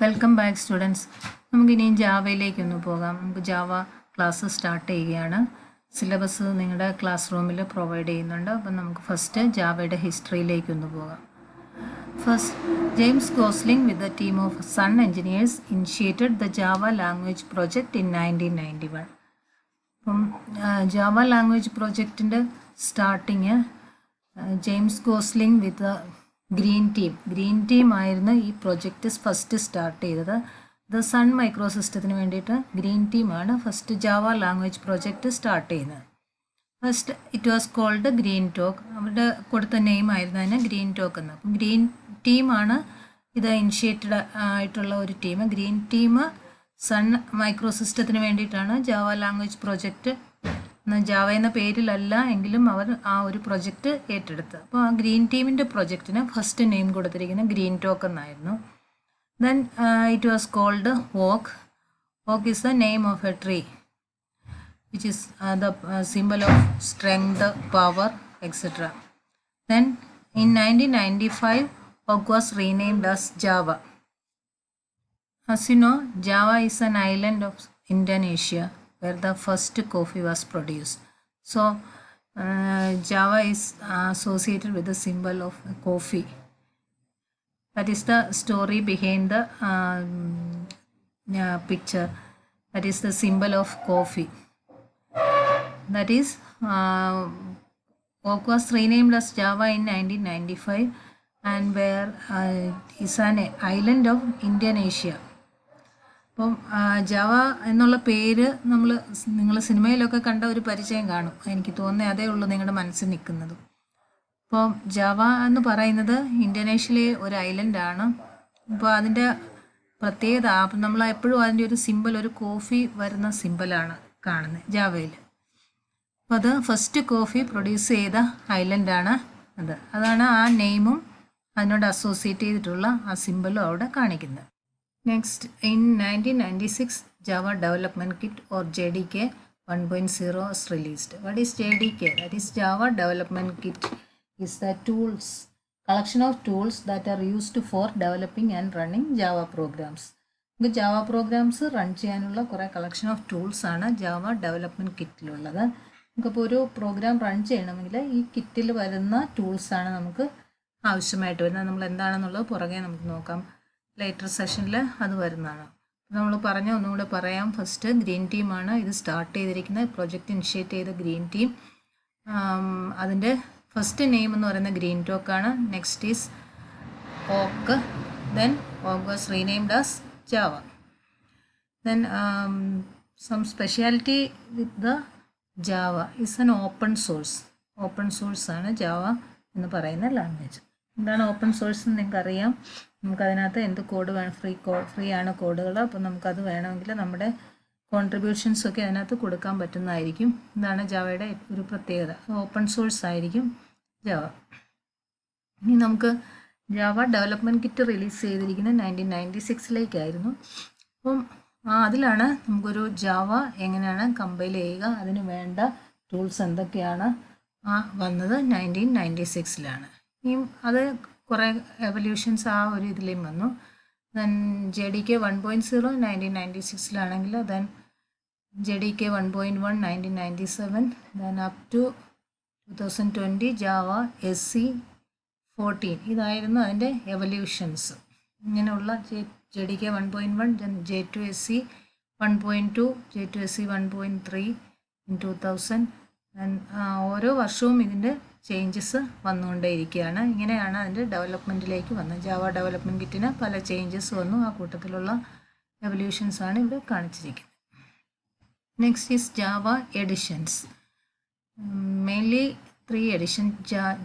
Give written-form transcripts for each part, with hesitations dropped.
Welcome back students. നമുക്കിനി ജാവയിലേക്കൊന്ന് പോകാം. നമുക്ക് ജാവ ക്ലാസ് സ്റ്റാർട്ട് ചെയ്യുകയാണ്. സിലബസ് നിങ്ങളുടെ ക്ലാസ് റൂമിൽ പ്രൊവൈഡ് ചെയ്യുന്നുണ്ട്. അപ്പം നമുക്ക് ഫസ്റ്റ് ജാവയുടെ ഹിസ്റ്ററിയിലേക്കൊന്ന് പോകാം. First, James Gosling with a team of Sun engineers initiated the Java language project in 1991. അപ്പം ജാവ ലാംഗ്വേജ് പ്രോജക്റ്റിൻ്റെ starting James Gosling with green team ആയിരുന്നു ഈ പ്രൊജക്റ്റ് ഫസ്റ്റ് സ്റ്റാർട്ട് ചെയ്തത്. ദ സൺ മൈക്രോസിസ്റ്റത്തിന് വേണ്ടിയിട്ട് ഗ്രീൻ ടീമാണ് first Java language project start ചെയ്യുന്നത്. First it was called green talk. അവരുടെ കൊടുത്ത നെയിം ആയിരുന്നു അതിന് ഗ്രീൻ ടോക്ക് എന്ന്. അപ്പം ഗ്രീൻ ടീമാണ് ഇത് ഇനിഷ്യേറ്റഡ് ആയിട്ടുള്ള ഒരു ടീം. ഗ്രീൻ ടീം സൺ മൈക്രോസിസ്റ്റത്തിന് വേണ്ടിയിട്ടാണ് ജാവ ലാംഗ്വേജ് പ്രോജക്റ്റ്, ജാവ എന്ന പേരിലല്ല എങ്കിലും അവർ ആ ഒരു പ്രൊജക്റ്റ് ഏറ്റെടുത്ത്. അപ്പോൾ ആ ഗ്രീൻ ടീമിൻ്റെ പ്രൊജക്റ്റിന് ഫസ്റ്റ് നെയിം കൊടുത്തിരിക്കുന്നത് ഗ്രീൻ ടോക്ക് എന്നായിരുന്നു. Then it was called oak. Oak is the name of a tree which is the symbol of strength, power, etc. Then in 1995, Oak was renamed as Java. As you know, Java is an island of Indonesia where the first coffee was produced. So, Java is associated with the symbol of coffee. That is the story behind the picture. That is the symbol of coffee. That is, Oak was renamed as Java in 1995 and where is an island of Indonesia. അപ്പം Java എന്നുള്ള പേര് നിങ്ങൾ സിനിമയിലൊക്കെ കണ്ട ഒരു പരിചയം കാണും. എനിക്ക് തോന്നുന്നത് അതേ ഉള്ളൂ നിങ്ങളുടെ മനസ്സിൽ നിൽക്കുന്നത്. അപ്പോൾ ജാവ എന്ന് പറയുന്നത് ഇന്തോനേഷ്യയിലെ ഒരു ഐലൻഡാണ്. അപ്പോൾ അതിൻ്റെ പ്രത്യേകത, അപ്പം നമ്മൾ എപ്പോഴും അതിൻ്റെ ഒരു സിമ്പൽ, ഒരു കോഫി വരുന്ന സിമ്പലാണ് കാണുന്നത് ജാവയിൽ. അപ്പോൾ അത് ഫസ്റ്റ് കോഫി പ്രൊഡ്യൂസ് ചെയ്ത ഐലൻഡാണ് അത്. അതാണ് ആ നെയിമും അതിനോട് അസോസിയേറ്റ് ചെയ്തിട്ടുള്ള ആ സിമ്പലും അവിടെ കാണിക്കുന്നത്. Next, in 1996 Java development kit or JDK 1.0 was released. What is JDK? That is Java Development Kit is the collection of tools that are used for developing and running Java programs. നമുക്ക് Java programmes run ചെയ്യാനുള്ള കുറേ collection of ടൂൾസാണ് Java development കിറ്റിലുള്ളത്. നമുക്കിപ്പോൾ ഒരു program run ചെയ്യണമെങ്കിൽ ഈ കിറ്റിൽ വരുന്ന ടൂൾസാണ് നമുക്ക് ആവശ്യമായിട്ട് വരുന്നത്. നമ്മൾ എന്താണെന്നുള്ളത് പുറകെ നമുക്ക് നോക്കാം, ലേറ്റർ സെഷനിൽ അത് വരുന്നതാണ്. നമ്മൾ ഒന്നുകൂടെ പറയാം. ഫസ്റ്റ് ഗ്രീൻ ടീമാണ് ഇത് സ്റ്റാർട്ട് ചെയ്തിരിക്കുന്നത്, പ്രൊജക്റ്റ് ഇനിഷ്യേറ്റ് ചെയ്ത ഗ്രീൻ ടീം. അതിൻ്റെ ഫസ്റ്റ് നെയിം എന്ന് പറയുന്നത് ഗ്രീൻ ടോക്കാണ്. Next is oak. Then oak was renamed as Java. Then some speciality with the Java is an open source. Open source ആണ് Java എന്ന് പറയുന്ന ലാംഗ്വേജ്. എന്താണ് ഓപ്പൺ സോഴ്സ് എന്ന് നിങ്ങൾക്കറിയാം. നമുക്കതിനകത്ത് എന്ത് കോഡ് വേണം, ഫ്രീ ആണ് കോഡുകൾ. അപ്പോൾ നമുക്കത് വേണമെങ്കിൽ നമ്മുടെ കോൺട്രിബ്യൂഷൻസൊക്കെ അതിനകത്ത് കൊടുക്കാൻ പറ്റുന്നതായിരിക്കും. ഇതാണ് ജാവയുടെ ഒരു പ്രത്യേകത. ഓപ്പൺ സോഴ്സ് ആയിരിക്കും ജാവ. ഇനി നമുക്ക് ജാവ ഡെവലപ്മെൻറ്റ് കിറ്റ് റിലീസ് ചെയ്തിരിക്കുന്നത് 1996 അപ്പം അതിലാണ് നമുക്കൊരു ജാവ എങ്ങനെയാണ് കമ്പൈൽ ചെയ്യുക, അതിന് വേണ്ട ടൂൾസ് എന്തൊക്കെയാണ് വന്നത് 1996. ഇനിയും അത് കുറേ എവല്യൂഷൻസ് ആ ഒരു ഇതിലേയും വന്നു. Then JDK 1.0 1996 then JDK 1.1 1997, then up to 2020 Java SE 14. ഇതായിരുന്നു അതിൻ്റെ എവല്യൂഷൻസ്. ഇങ്ങനെയുള്ള JDK 1.1, J2SE 1.2, J2SE 1.3 in 2000. ഓരോ വർഷവും ഇതിൻ്റെ ചേഞ്ചസ് വന്നുകൊണ്ടേയിരിക്കുകയാണ്. ഇങ്ങനെയാണ് അതിൻ്റെ ഡെവലപ്മെൻറ്റിലേക്ക് വന്നത്. ജാവ ഡെവലപ്മെൻറ്റ് കിറ്റിന് പല ചേഞ്ചസ് വന്നു. ആ കൂട്ടത്തിലുള്ള എവല്യൂഷൻസാണ് ഇവിടെ കാണിച്ചിരിക്കുന്നത്. Next is Java editions. Mainly 3 edition.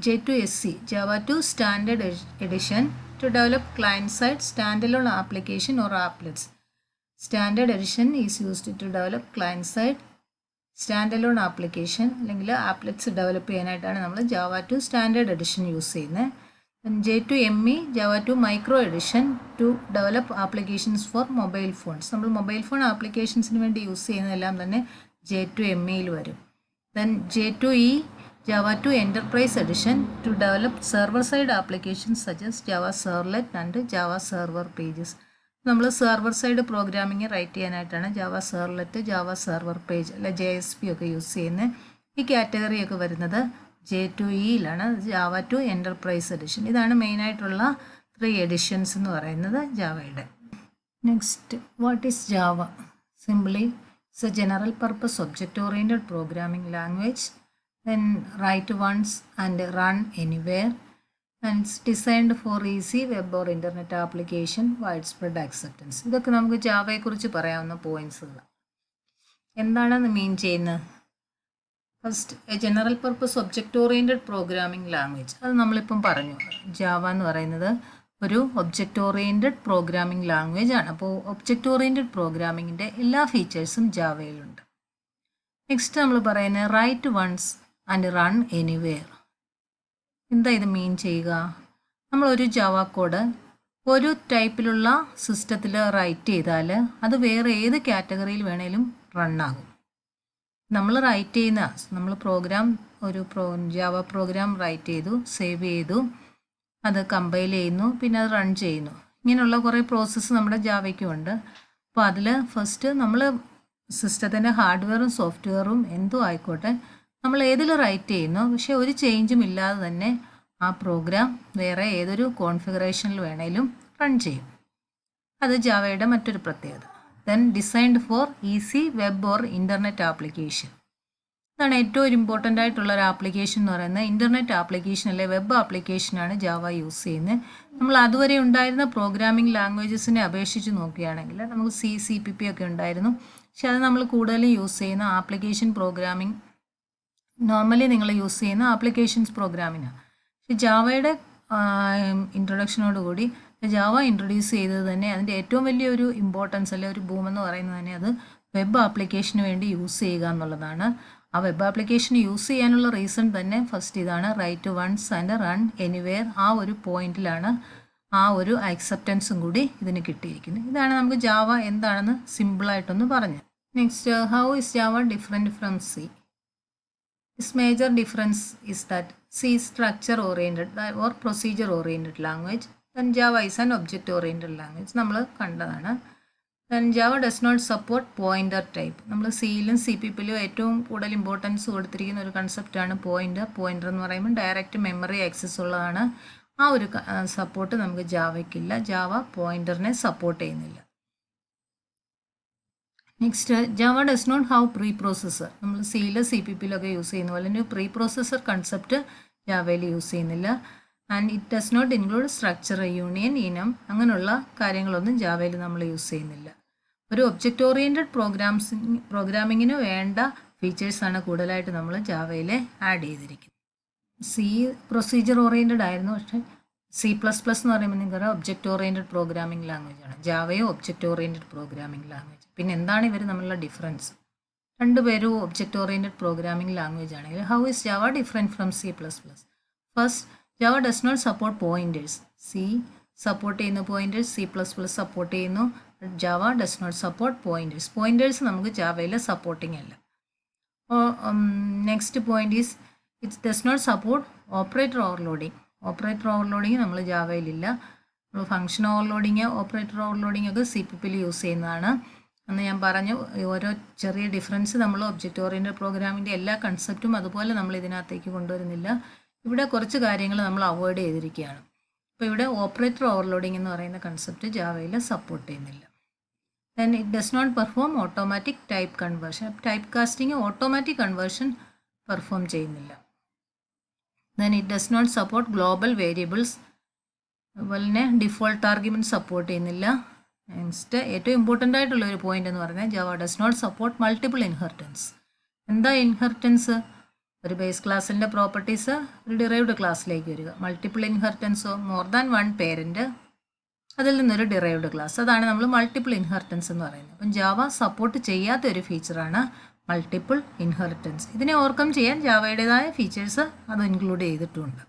J2SE, Java 2 Standard Edition, to develop client-side standalone application or applets. Standard Edition is used to develop client-side standalone application അല്ലെങ്കിൽ applets ഡെവലപ്പ് ചെയ്യാനായിട്ടാണ് നമ്മൾ Java 2 Standard Edition use ചെയ്യുന്നത്. J2ME, Java 2 Micro Edition, to develop applications for mobile phones. നമ്മൾ mobile phone ആപ്ലിക്കേഷൻസിന് വേണ്ടി use ചെയ്യുന്നതെല്ലാം തന്നെ J2MEയിൽ വരും. Then J2E, Java 2 Enterprise Edition, to develop server-side applications such as Java Servlet and Java Server Pages. നമ്മൾ server side programming write ചെയ്യാനായിട്ടാണ് Java servlet, Java server page അല്ലെ JSP ഒക്കെ use ചെയ്യുന്നത്. ഈ കാറ്റഗറിയൊക്കെ വരുന്നത് J2Eയിലാണ്, ജാവ ടു എൻ്റർപ്രൈസ് എഡിഷൻ. ഇതാണ് മെയിനായിട്ടുള്ള 3 എഡിഷൻസ് എന്ന് പറയുന്നത് ജാവയുടെ. Next, what is Java? Simply it's a general purpose object oriented programming language, then write once and run anywhere, and it's designed for easy web or internet application, widespread acceptance. ഇതൊക്കെ നമുക്ക് ജാവയെക്കുറിച്ച് പറയാവുന്ന പോയിന്റ്സുകൾ. എന്താണ് മീൻ ചെയ്യുന്നത്? First, A general purpose object oriented programming language. അത് നമ്മളിപ്പം പറഞ്ഞു. Java എന്ന് പറയുന്നത് ഒരു ഒബ്ജക്റ്റ് ഓറിയൻറ്റഡ് പ്രോഗ്രാമിംഗ് ലാംഗ്വേജ് ആണ്. അപ്പോൾ ഒബ്ജക്റ്റ് ഓറിയൻറ്റഡ് പ്രോഗ്രാമിങ്ങിൻ്റെ എല്ലാ ഫീച്ചേഴ്സും ജാവയിലുണ്ട്. നെക്സ്റ്റ് നമ്മൾ പറയുന്നത് write once and run anywhere. എന്താ ഇത് മീൻ ചെയ്യുക? നമ്മളൊരു ജാവ കോഡ് ഒരു ടൈപ്പിലുള്ള സിസ്റ്റത്തിൽ റൈറ്റ് ചെയ്താൽ അത് വേറെ ഏത് കാറ്റഗറിയിൽ വേണേലും റണ്ണാകും. നമ്മൾ റൈറ്റ് ചെയ്യുന്ന ജാവ പ്രോഗ്രാം റൈറ്റ് ചെയ്തു, സേവ് ചെയ്തു, അത് കമ്പൈൽ ചെയ്യുന്നു, പിന്നെ അത് റൺ ചെയ്യുന്നു. ഇങ്ങനെയുള്ള കുറേ പ്രോസസ്സ് നമ്മുടെ ജാവയ്ക്കും ഉണ്ട്. അപ്പോൾ അതിൽ ഫസ്റ്റ് നമ്മൾ സിസ്റ്റത്തിൻ്റെ ഹാർഡ്വെയറും സോഫ്റ്റ്വെയറും എന്തും ആയിക്കോട്ടെ, നമ്മൾ ഏതിൽ റൈറ്റ് ചെയ്യുന്നു, പക്ഷേ ഒരു ചേഞ്ചും ഇല്ലാതെ തന്നെ ആ പ്രോഗ്രാം വേറെ ഏതൊരു കോൺഫിഗറേഷനിൽ വേണേലും റൺ ചെയ്യും. അത് ജാവയുടെ മറ്റൊരു പ്രത്യേകത. Then designed for easy web or internet application. ഇതാണ് ഏറ്റവും ഇമ്പോർട്ടൻ്റ് ആയിട്ടുള്ള ഒരു ആപ്ലിക്കേഷൻ എന്ന് പറയുന്നത്. ഇൻ്റർനെറ്റ് ആപ്ലിക്കേഷൻ അല്ലെ വെബ് ആപ്ലിക്കേഷനാണ് ജാവ യൂസ് ചെയ്യുന്നത്. നമ്മൾ അതുവരെ ഉണ്ടായിരുന്ന പ്രോഗ്രാമിംഗ് ലാംഗ്വേജസിനെ അപേക്ഷിച്ച് നോക്കുകയാണെങ്കിൽ നമുക്ക് CPP ഒക്കെ ഉണ്ടായിരുന്നു. പക്ഷെ അത് നമ്മൾ കൂടുതലും യൂസ് ചെയ്യുന്ന ആപ്ലിക്കേഷൻ പ്രോഗ്രാമിംഗ്, നോർമലി നിങ്ങൾ യൂസ് ചെയ്യുന്ന ആപ്ലിക്കേഷൻസ് പ്രോഗ്രാമിനാണ്. പക്ഷെ ജാവയുടെ ഇൻട്രൊഡക്ഷനോടുകൂടി ജാവ ഇൻട്രൊഡ്യൂസ് ചെയ്തത് തന്നെ അതിൻ്റെ ഏറ്റവും വലിയൊരു ഇമ്പോർട്ടൻസ് അല്ലെ ഒരു ബൂം എന്ന് പറയുന്നത് തന്നെ അത് വെബ് ആപ്ലിക്കേഷന് വേണ്ടി യൂസ് ചെയ്യുക എന്നുള്ളതാണ്. ആ വെബ് ആപ്ലിക്കേഷൻ യൂസ് ചെയ്യാനുള്ള റീസൺ തന്നെ ഫസ്റ്റ് ഇതാണ്, write once and run anywhere. ആ ഒരു പോയിന്റിലാണ് ആ ഒരു അക്സെപ്റ്റൻസും കൂടി ഇതിന് കിട്ടിയിരിക്കുന്നത്. ഇതാണ് നമുക്ക് ജാവ എന്താണെന്ന് സിമ്പിളായിട്ടൊന്ന് പറഞ്ഞു. Next, how is Java different from C? Its major difference is that C is structure oriented or procedure oriented language, then Java is an object oriented language. നമ്മൾ കണ്ടതാണ്. then Java does not support pointer type. നമ്മൾ സിയിലും CPPയിലും ഏറ്റവും കൂടുതൽ importance കൊടുത്തിരിക്കുന്ന ഒരു കൺസെപ്റ്റാണ് pointer. Pointer എന്ന് പറയുമ്പോൾ direct memory access ഉള്ളതാണ്. ആ ഒരു സപ്പോർട്ട് നമുക്ക് ജാവയ്ക്കില്ല. ജാവ പോയിൻ്ററിനെ സപ്പോർട്ട് ചെയ്യുന്നില്ല. Next, Java does not have preprocessor. നമ്മൾ സിയിലും CPPയിലൊക്കെ യൂസ് ചെയ്യുന്ന പോലെ തന്നെ പ്രീ പ്രോസസ്സർ കൺസെപ്റ്റ് ജാവയിൽ യൂസ് ചെയ്യുന്നില്ല. And it does not include structure, union, enum, അങ്ങനെയുള്ള കാര്യങ്ങളൊന്നും ജാവയിൽ നമ്മൾ യൂസ് ചെയ്യുന്നില്ല. ഒരു ഒബ്ജക്റ്റ് ഓറിയൻറ്റഡ് പ്രോഗ്രാമിങ്ങിന് വേണ്ട ഫീച്ചേഴ്സാണ് കൂടുതലായിട്ട് നമ്മൾ ജാവയിൽ ആഡ് ചെയ്തിരിക്കുന്നത്. C പ്രൊസീജിയർ ഓറിയൻറ്റഡ് ആയിരുന്നു, പക്ഷേ C++ എന്ന് പറയുമ്പോൾ നിങ്ങൾക്ക് ഒബ്ജക്റ്റ് ഓറിയൻറ്റഡ് പ്രോഗ്രാമിംഗ് ലാംഗ്വേജ് ആണ്. ജാവയും ഒബ്ജക്റ്റ് ഓറിയൻറ്റഡ് പ്രോഗ്രാമിംഗ് ലാംഗ്വേജ്. പിന്നെ എന്താണ് ഇവർ തമ്മിലുള്ള ഡിഫറൻസ്? രണ്ടുപേരും ഒബ്ജക്റ്റ് ഓറിയൻറ്റഡ് പ്രോഗ്രാമിംഗ് ലാംഗ്വേജ് ആണെങ്കിൽ how is Java different from C++? First, Java does not support pointers. C support ചെയ്യുന്ന പോയിൻറ്റേഴ്സ്, C++ സപ്പോർട്ട് ചെയ്യുന്നു. Java does not support pointers. Pointers നമുക്ക് ജാവയിൽ സപ്പോർട്ടിങ് അല്ല. Next point is it does not support operator overloading. Operator overloading നമ്മൾ ജാവയിലില്ല. നമ്മൾ function overloading, operator overloading ഒക്കെ CPPയിൽ use ചെയ്യുന്നതാണ്. അന്ന് ഞാൻ പറഞ്ഞു ഓരോ ചെറിയ ഡിഫറൻസ് നമ്മൾ ഒബ്ജക്റ്റ് ഓറിയൻറ്റഡ് പ്രോഗ്രാമിൻ്റെ എല്ലാ കൺസെപ്റ്റും അതുപോലെ നമ്മൾ ഇതിനകത്തേക്ക് കൊണ്ടുവരുന്നില്ല. ഇവിടെ കുറച്ച് കാര്യങ്ങൾ നമ്മൾ അവോയ്ഡ് ചെയ്തിരിക്കുകയാണ്. അപ്പോൾ ഇവിടെ ഓപ്പറേറ്റർ ഓവർലോഡിങ് എന്ന് പറയുന്ന കൺസെപ്റ്റ് ജാവയിൽ സപ്പോർട്ട് ചെയ്യുന്നില്ല. Then it does not perform automatic type conversion. Type casting automatic conversion perform ചെയ്യുന്നില്ല. Then it does not support global variables. അതുപോലെ തന്നെ ഡിഫോൾട്ട് ആർഗ്യുമെൻറ്റ് സപ്പോർട്ട് ചെയ്യുന്നില്ല. നെക്സ്റ്റ്, ഏറ്റവും ഇമ്പോർട്ടൻ്റ് ആയിട്ടുള്ള ഒരു പോയിന്റ് എന്ന് പറഞ്ഞാൽ Java does not support multiple inheritance. എന്താ ഇൻഹെറിറ്റൻസ്? ഒരു ബേസ് ക്ലാസ്സിൻ്റെ പ്രോപ്പർട്ടീസ് ഒരു ഡിറൈവ്ഡ് ക്ലാസ്സിലേക്ക് വരിക. മൾട്ടിപ്പിൾ ഇൻഹെറിറ്റൻസോ മോർ ദാൻ വൺ പേരൻറ്റ്, അതിൽ നിന്നൊരു ഡിറൈവ്ഡ് ക്ലാസ്, അതാണ് നമ്മൾ മൾട്ടിപ്പിൾ ഇൻഹെറിറ്റൻസ് എന്ന് പറയുന്നത്. അപ്പം ജാവ സപ്പോർട്ട് ചെയ്യാത്ത ഒരു ഫീച്ചറാണ് മൾട്ടിപ്പിൾ ഇൻഹെറിറ്റൻസ്. ഇതിനെ ഓവർകം ചെയ്യാൻ ജാവയുടേതായ ഫീച്ചേഴ്സ് അത് ഇൻക്ലൂഡ് ചെയ്തിട്ടുണ്ട്.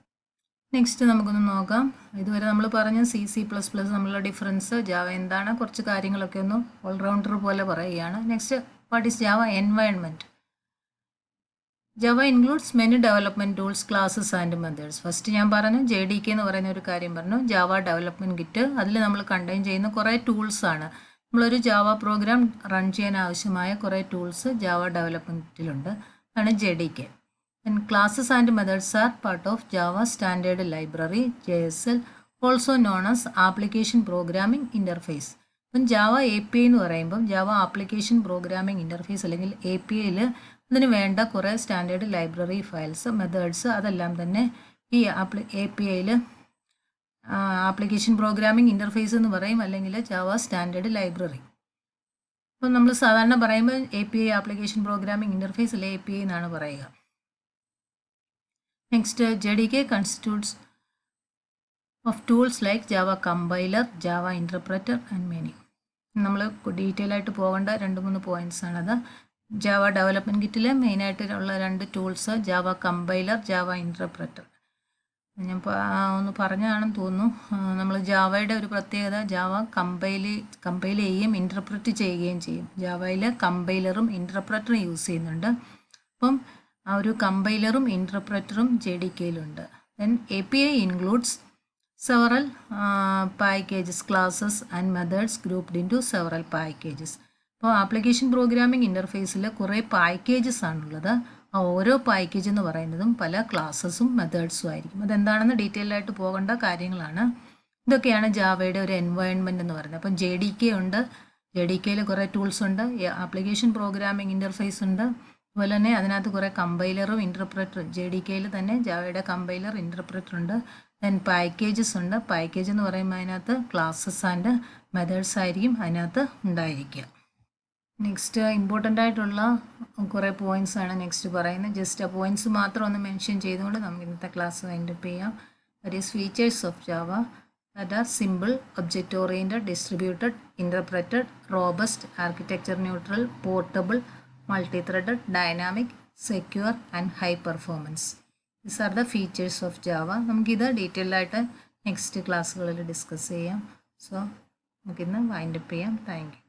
നെക്സ്റ്റ് നമുക്കൊന്ന് നോക്കാം. ഇതുവരെ നമ്മൾ പറഞ്ഞ C++ തമ്മിലുള്ള ഡിഫറൻസ്, ജാവ എന്താണ്, കുറച്ച് കാര്യങ്ങളൊക്കെ ഒന്ന് ഓൾറൗണ്ടർ പോലെ പറയുകയാണ്. Next, what is Java environment? Java includes many development tools classes and methods. First ഞാൻ പറഞ്ഞു JDK എന്ന് പറയുന്ന ഒരു കാര്യം പറഞ്ഞു. ജാവ ഡെവലപ്മെൻറ്റ് കിറ്റ്, അതിൽ നമ്മൾ കണ്ടെയ്ൻ ചെയ്യുന്ന കുറേ ടൂൾസാണ്. നമ്മളൊരു ജാവ പ്രോഗ്രാം റൺ ചെയ്യാൻ ആവശ്യമായ കുറേ ടൂൾസ് ജാവ ഡെവലപ്മെൻറ്റ് കിറ്റിലുണ്ട്. അതാണ് JDK. And classes and methods are part of Java Standard Library JSL, also known as Application Programming Interface. അപ്പം ജാവ API എന്ന് പറയുമ്പം ജാവ ആപ്ലിക്കേഷൻ പ്രോഗ്രാമിംഗ് ഇൻ്റർഫേസ് അല്ലെങ്കിൽ APIയിൽ അതിന് വേണ്ട കുറേ സ്റ്റാൻഡേർഡ് ലൈബ്രറി ഫയൽസ്, മെത്തേഡ്സ് അതെല്ലാം തന്നെ ഈ APIയിൽ ആപ്ലിക്കേഷൻ പ്രോഗ്രാമിംഗ് ഇൻ്റർഫേസ് എന്ന് പറയും, അല്ലെങ്കിൽ ജാവ സ്റ്റാൻഡേർഡ് ലൈബ്രറി. അപ്പം നമ്മൾ സാധാരണ പറയുമ്പോൾ API ആപ്ലിക്കേഷൻ പ്രോഗ്രാമിംഗ് ഇൻ്റർഫേസ് അല്ലെ API എന്നാണ് പറയുക. Next, JDK constitutes of tools like Java Compiler, Java Interpreter and many. നമ്മൾ ഡീറ്റെയിൽ ആയിട്ട് പോകേണ്ട 2-3 പോയിന്റ്സ് ആണത്. ജാവ ഡെവലപ്മെൻറ്റ് കിറ്റിൽ മെയിനായിട്ടുള്ള 2 tools Java compiler, Java interpreter. ഞാൻ ഒന്ന് പറഞ്ഞാണെന്ന് തോന്നുന്നു. നമ്മൾ ജാവയുടെ ഒരു പ്രത്യേകത, ജാവ കമ്പൈൽ ചെയ്യുകയും ഇൻ്റർപ്രറ്റ് ചെയ്യുകയും ചെയ്യും. ജാവയിൽ കമ്പൈലറും ഇൻ്റർപ്രറ്ററും യൂസ് ചെയ്യുന്നുണ്ട്. അപ്പം ആ ഒരു കമ്പൈലറും ഇൻ്റർപ്രറ്ററും JDKയിലുണ്ട്. Then API includes several packages, classes and methods grouped into several packages. അപ്പോൾ ആപ്ലിക്കേഷൻ പ്രോഗ്രാമിംഗ് ഇൻ്റർഫേസിൽ കുറേ പാക്കേജസ് ആണുള്ളത്. ആ ഓരോ പാക്കേജ് എന്ന് പറയുന്നതും പല ക്ലാസ്സസും മെത്തേഡ്സും ആയിരിക്കും. അതെന്താണെന്ന് ഡീറ്റെയിൽ ആയിട്ട് പോകേണ്ട കാര്യങ്ങളാണ്. ഇതൊക്കെയാണ് ജാവയുടെ ഒരു എൻവയോൺമെൻറ്റ് എന്ന് പറയുന്നത്. അപ്പം JDK ഉണ്ട്, JDKയിൽ കുറേ ടൂൾസ് ഉണ്ട്, ആപ്ലിക്കേഷൻ പ്രോഗ്രാമിംഗ് ഇൻ്റർഫേസ് ഉണ്ട്, അതുപോലെ തന്നെ അതിനകത്ത് കുറേ കമ്പൈലറും ഇൻ്റർപ്രറ്ററും, JDKയിൽ തന്നെ ജാവയുടെ കമ്പൈലർ ഇൻ്റർപ്രറ്റർ ഉണ്ട്. ദെൻ പാക്കേജസ് ഉണ്ട്. പാക്കേജ് എന്ന് പറയുമ്പോൾ അതിനകത്ത് ക്ലാസ്സസ് ആൻഡ് മെത്തേഡ്സ് ആയിരിക്കും അതിനകത്ത് ഉണ്ടായിരിക്കുക. നെക്സ്റ്റ് ഇമ്പോർട്ടൻ്റ് ആയിട്ടുള്ള കുറേ പോയിൻറ്റ്സ് ആണ് നെക്സ്റ്റ് പറയുന്നത്. ജസ്റ്റ് ആ പോയിൻറ്റ്സ് മാത്രം ഒന്ന് മെൻഷൻ ചെയ്തുകൊണ്ട് നമുക്ക് ഇന്നത്തെ ക്ലാസ് വൈൻഡപ്പ് ചെയ്യാം. That is features of Java that are simple, object oriented, distributed, interpreted, robust, architecture neutral, portable, multi-threaded, dynamic, secure and high performance. These are the features of Java. നമുക്കിത് detail ആയിട്ട് next ക്ലാസ്സുകളിൽ discuss ചെയ്യാം. So നമുക്കിന്ന് wind up ചെയ്യാം. Thank you.